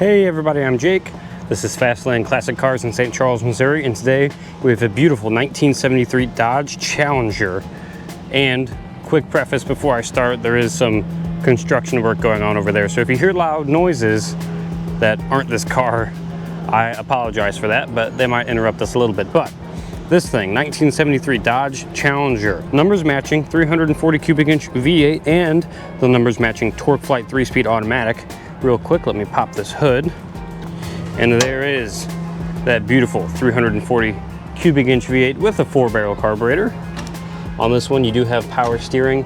Hey everybody, I'm Jake. This is Fastlane Classic Cars in St. Charles, Missouri, and today we have a beautiful 1973 Dodge Challenger. And quick preface before I start, there is some construction work going on over there, so if you hear loud noises that aren't this car, I apologize for that, but they might interrupt us a little bit. But this thing, 1973 Dodge Challenger, numbers matching 340 cubic inch V8 and the numbers matching TorqueFlite 3-speed automatic. Real quick, let me pop this hood. And there is that beautiful 340 cubic inch V8 with a 4-barrel carburetor. On this one, you do have power steering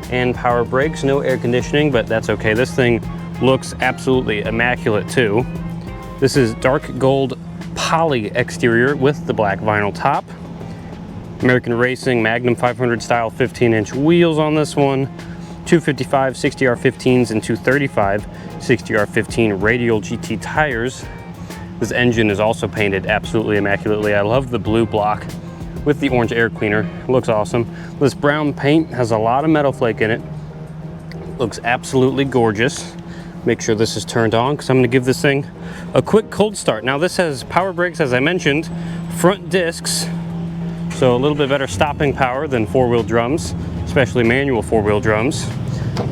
and power brakes, no air conditioning, but that's okay. This thing looks absolutely immaculate too. This is dark gold poly exterior with the black vinyl top. American Racing Magnum 500 style 15-inch wheels on this one. 255 60R15s and 235 60R15 radial GT tires. This engine is also painted absolutely immaculately. I love the blue block with the orange air cleaner. It looks awesome. This brown paint has a lot of metal flake in it. Looks absolutely gorgeous. Make sure this is turned on because I'm going to give this thing a quick cold start. Now this has power brakes, as I mentioned, front discs, so a little bit better stopping power than four-wheel drums, especially manual four-wheel drums.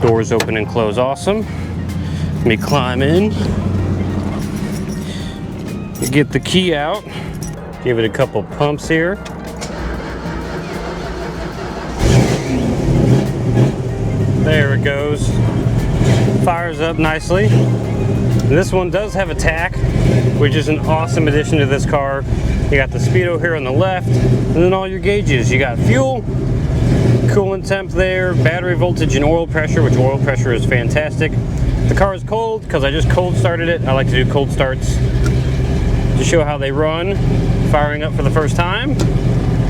Doors open and close, awesome. Let me climb in, get the key out, give it a couple pumps here. There it goes. Fires up nicely. This one does have a tach, which is an awesome addition to this car. You got the speedo here on the left, and then all your gauges. You got fuel, coolant temp there, battery voltage, and oil pressure, which oil pressure is fantastic. The car is cold because I just cold started it. I like to do cold starts to show how they run, firing up for the first time.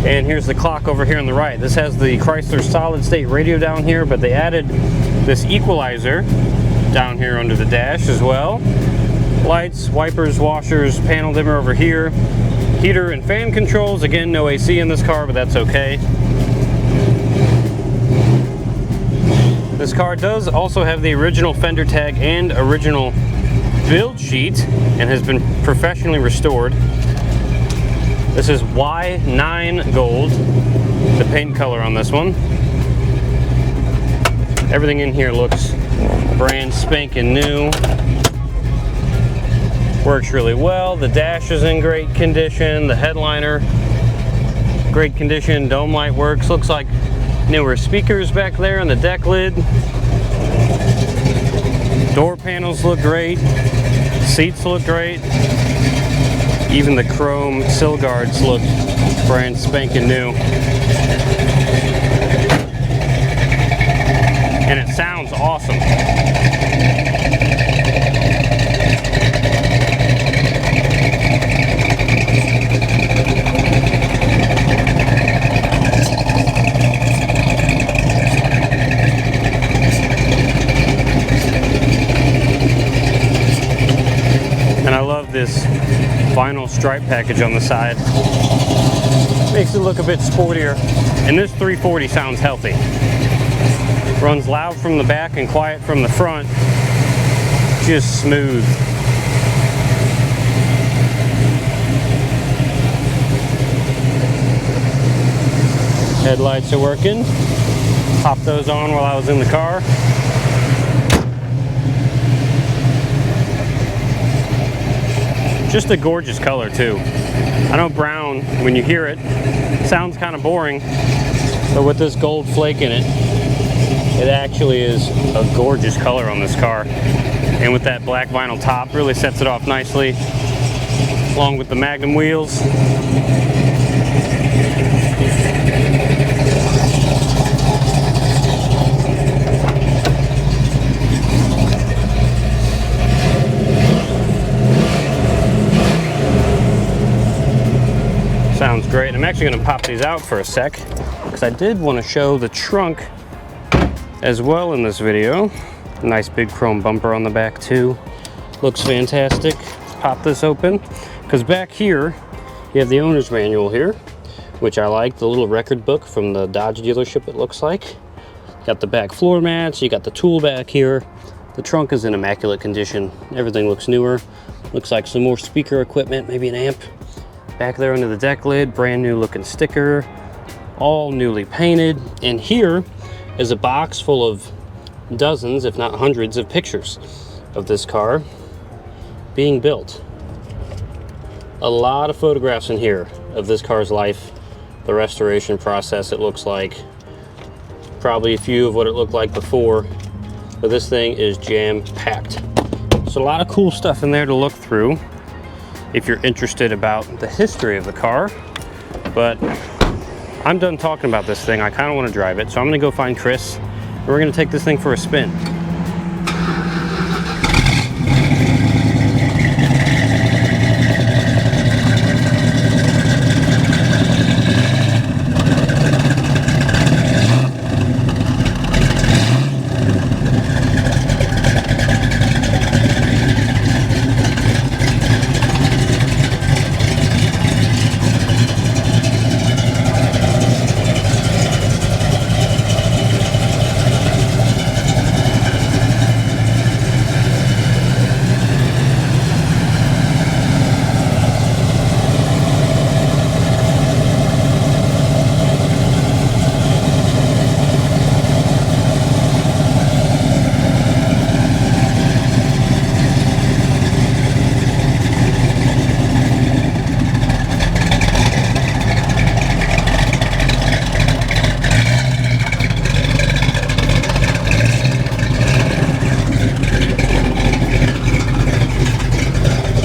And here's the clock over here on the right. This has the Chrysler solid state radio down here, but they added this equalizer down here under the dash as well. Lights, wipers, washers, panel dimmer over here. Heater and fan controls. Again, no AC in this car, but that's okay. This car does also have the original fender tag and original build sheet and has been professionally restored. This is Y9 gold, the paint color on this one. Everything in here looks brand spanking new. Works really well. The dash is in great condition. The headliner, great condition. Dome light works. Looks like newer speakers back there on the deck lid. Door panels look great. Seats look great. Even the chrome sill guards look brand spanking new. And it sounds awesome. And I love this vinyl stripe package on the side. Makes it look a bit sportier. And this 340 sounds healthy. Runs loud from the back and quiet from the front. Just smooth. Headlights are working. Popped those on while I was in the car. Just a gorgeous color too. I know brown, when you hear it, sounds kind of boring, but with this gold flake in it, it actually is a gorgeous color on this car. And with that black vinyl top, really sets it off nicely, along with the Magnum wheels. Sounds great. I'm actually going to pop these out for a sec because I did want to show the trunk as well in this video. Nice big chrome bumper on the back too. Looks fantastic. Let's pop this open because back here you have the owner's manual here, which I like. The little record book from the Dodge dealership, it looks like. Got the back floor mats, you got the tool back here. The trunk is in immaculate condition. Everything looks newer. Looks like some more speaker equipment, maybe an amp. Back there under the deck lid, brand new looking sticker, all newly painted. And here is a box full of dozens, if not hundreds, of pictures of this car being built. A lot of photographs in here of this car's life, the restoration process, it looks like. Probably a few of what it looked like before, but this thing is jam-packed. So a lot of cool stuff in there to look through if you're interested about the history of the car. But I'm done talking about this thing. I kind of want to drive it, so I'm going to go find Chris, and we're going to take this thing for a spin.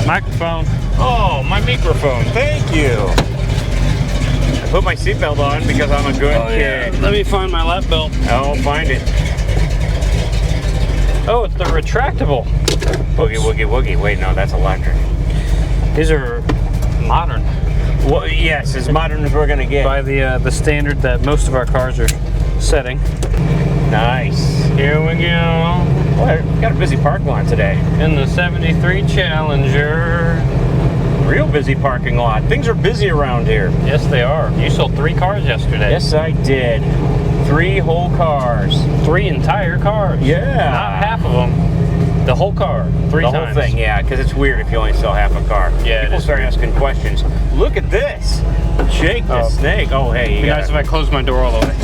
Microphone. Oh, my microphone. Thank you. I put my seatbelt on because I'm a good kid. Yeah. Let me find my lap belt. I'll find it. Oh, it's the retractable. Boogie, woogie, woogie. Wait, no, that's electric. These are modern. Well, yes, as modern as we're going to get. By the standard that most of our cars are setting. Nice. Here we go. Well, got a busy park lot today. In the 73 Challenger. Real busy parking lot. Things are busy around here. Yes, they are. You sold 3 cars yesterday. Yes, I did. 3 whole cars. 3 entire cars. Yeah. Not half of them. The whole car. 3 times. The whole thing, yeah, because it's weird if you only sell half a car. Yeah, people start asking questions. Look at this. Jake the snake. Oh, hey. It'd be nice if I closed my door all the way.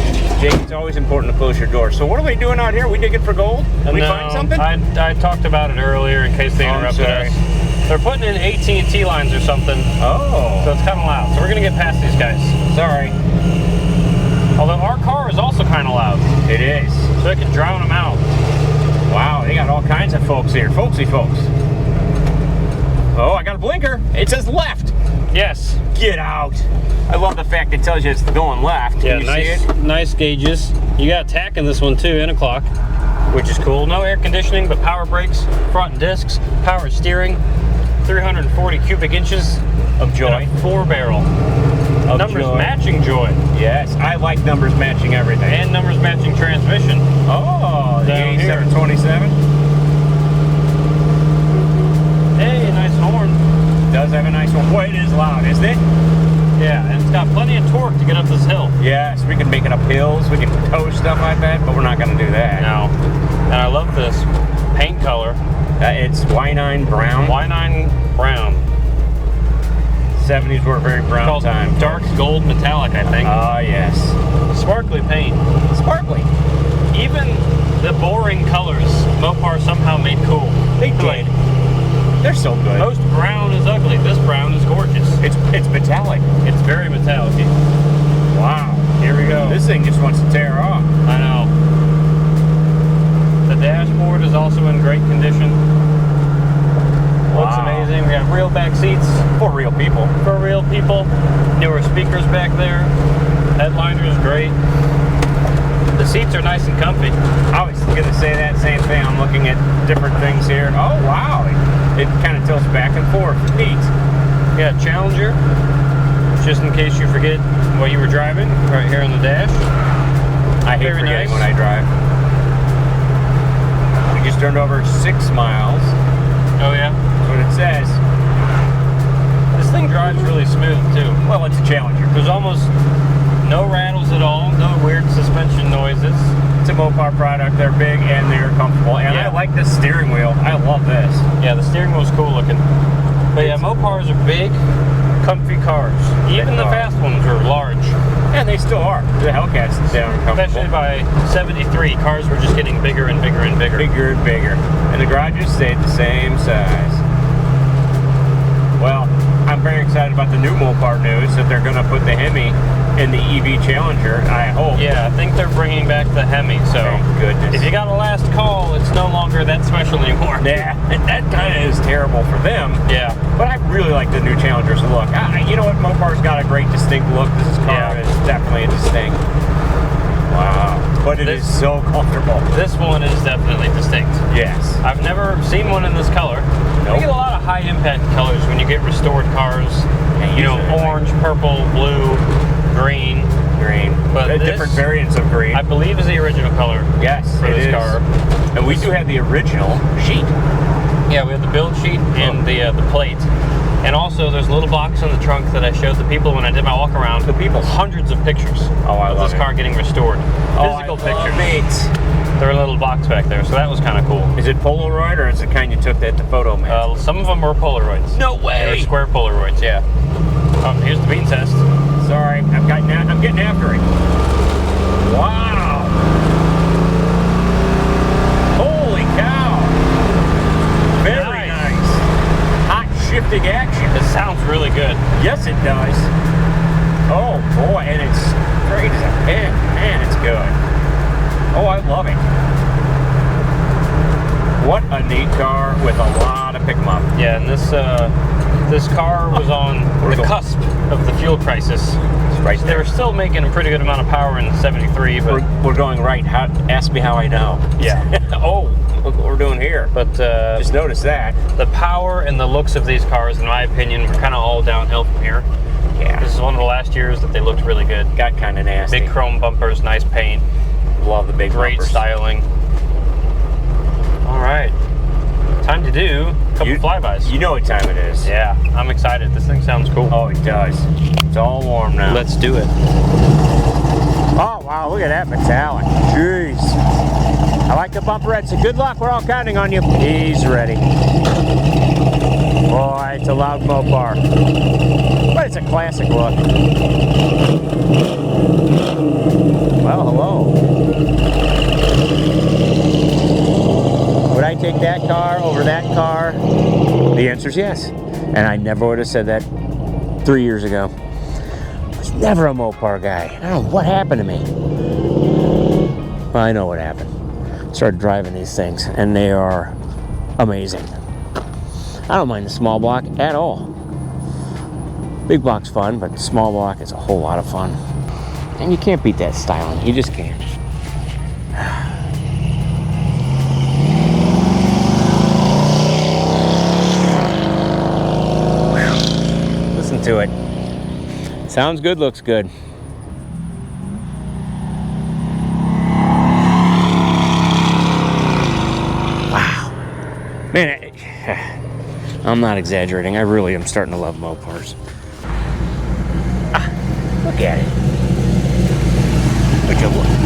Jake, it's always important to close your door. So what are we doing out here? We digging for gold? We find something? I talked about it earlier in case they interrupted us. They're putting in AT&T lines or something. Oh. So it's kind of loud. So we're going to get past these guys. Sorry. Although our car is also kind of loud. It is. So it can drown them out. Wow, they got all kinds of folks here. Folksy folks. Oh, I got a blinker. It says left. Yes. Get out. I love the fact it tells you it's going left. Can you see it? Nice gauges. You got tack in this one too, and a clock, which is cool. No air conditioning, but power brakes, front discs, power steering, 340 cubic inches of joy. 4-barrel. Numbers matching joy. Yes, I like numbers matching everything. And numbers matching transmission. Oh, the 8727. Hey, nice horn. Does have a nice one. Boy, it is loud, isn't it? Yeah, and it's got plenty of torque to get up this hill. Yes, we can make it up hills. We can tow stuff like that, but we're not going to do that. No. And I love this paint color. It's Y9 brown. Y9 brown. 70s were a very brown time. Dark gold metallic, I think. Ah, yes. Sparkly paint. Sparkly. Even the boring colors, Mopar somehow made cool. They did. They're so good. Most brown is ugly. This brown is gorgeous. It's metallic. It's very metallic. Wow. Here we go. This thing just wants to tear off. I know. The dashboard is also in great condition. Looks amazing. We got real back seats. For real people. For real people. Newer speakers back there. Headliner is great. The seats are nice and comfy. I was going to say that same thing. I'm looking at different things here. Oh, wow. It kind of tilts back and forth. Neat. Yeah, Challenger. Just in case you forget what you were driving, right here on the dash. I hate forgetting when I drive. We just turned over 6 miles. Oh, yeah? That's what it says. This thing drives really smooth, too. Well, it's a Challenger. There's almost no rattles at all, no weird suspension noises. It's a a Mopar product. They're big and they're comfortable. And I like this steering wheel. I love this. Yeah, the steering wheel's cool looking. But yeah, Mopars are big, comfy cars. Even the fast ones are large. And they still are. The Hellcats down comfortable. Especially by 73, cars were just getting bigger and bigger and bigger. Bigger and bigger. And the garages stayed the same size. Well, I'm very excited about the new Mopar news that they're going to put the Hemi in the EV Challenger, I hope. Yeah, I think they're bringing back the Hemi, so thank goodness. If you got a last call, it's no longer that special anymore. Yeah, that kind of is terrible for them. Yeah. But I really like the new Challenger's look. You know what? Mopar's got a great distinct look. This car is definitely a distinct. Wow. But it is so comfortable. This one is definitely distinct. Yes. I've never seen one in this color. Nope. You get a lot of high impact colors when you get restored cars. You know, orange, purple, blue, green. But different variants of green. I believe is the original color. Yes, for this car. And we do have the original sheet. Yeah, we have the build sheet and the plate. And also, there's a little box on the trunk that I showed the people when I did my walk around. The people. Hundreds of pictures of this car getting restored. Physical pictures. They're in a little box back there, so that was kind of cool. Is it Polaroid or is it kind you took that to photo man? Some of them were Polaroids. No way! They were square Polaroids, yeah. Here's the bean test. Sorry, I'm getting after it. Wow! Holy cow! Very nice. Hot shifting action. It sounds really good. Yes, it does. Oh boy, and it's straight as a pin. Man, it's good. Oh, I love it. What a neat car with a lot of pick 'em up. Yeah, and this car was on the cusp of the fuel crisis. Right there. They were still making a pretty good amount of power in '73, but we're going right. Ask me how I know. Yeah. Oh, look what we're doing here. But just notice that the power and the looks of these cars, in my opinion, were kind of all downhill from here. Yeah. This is one of the last years that they looked really good. Got kind of nasty. Big chrome bumpers, nice paint. Love the big Great bumpers. styling. All right. Time to do a couple flybys. You know what time it is. Yeah, I'm excited. This thing sounds cool. Oh, it does. It's all warm now. Let's do it. Oh, wow, look at that metallic. Jeez. I like the bumperette, so good luck. We're all counting on you. He's ready. Boy, it's a loud Mopar. But it's a classic look. Well, hello. Would I take that car over that car? The answer is yes. And I never would have said that 3 years ago. I was never a Mopar guy. I don't know what happened to me. Well, I know what happened. Started driving these things, and they are amazing. I don't mind the small block at all. Big block's fun, but small block is a whole lot of fun. And you can't beat that styling. You just can't. Listen to it. Sounds good, looks good. Wow. Man, I'm not exaggerating. I really am starting to love Mopars. Look at it.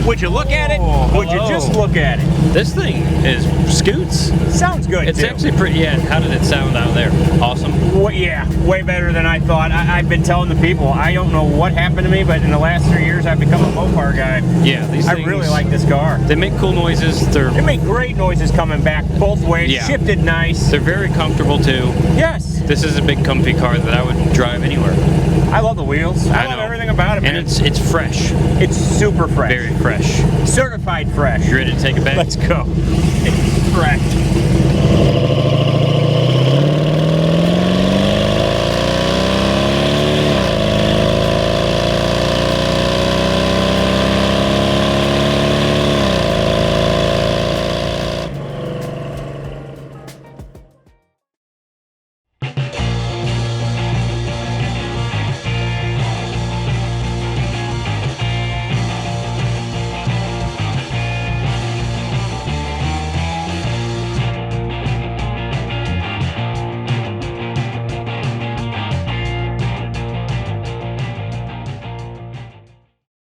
Would you look at it? Would you just look at it? This thing is scoots. Sounds good. It's actually pretty. Yeah. How did it sound out there? Awesome. Well, yeah, way better than I thought. I've been telling the people. I don't know what happened to me, but in the last 3 years, I've become a Mopar guy. Yeah, these things, I really like this car. They make cool noises. They make great noises coming back both ways. Yeah. Shifted nice. They're very comfortable too. Yes. This is a big, comfy car that I would drive anywhere. I love the wheels. I love everything about it, man. And it's fresh. It's super fresh. Very fresh. Certified fresh. You ready to take it back? Let's go. It's fresh.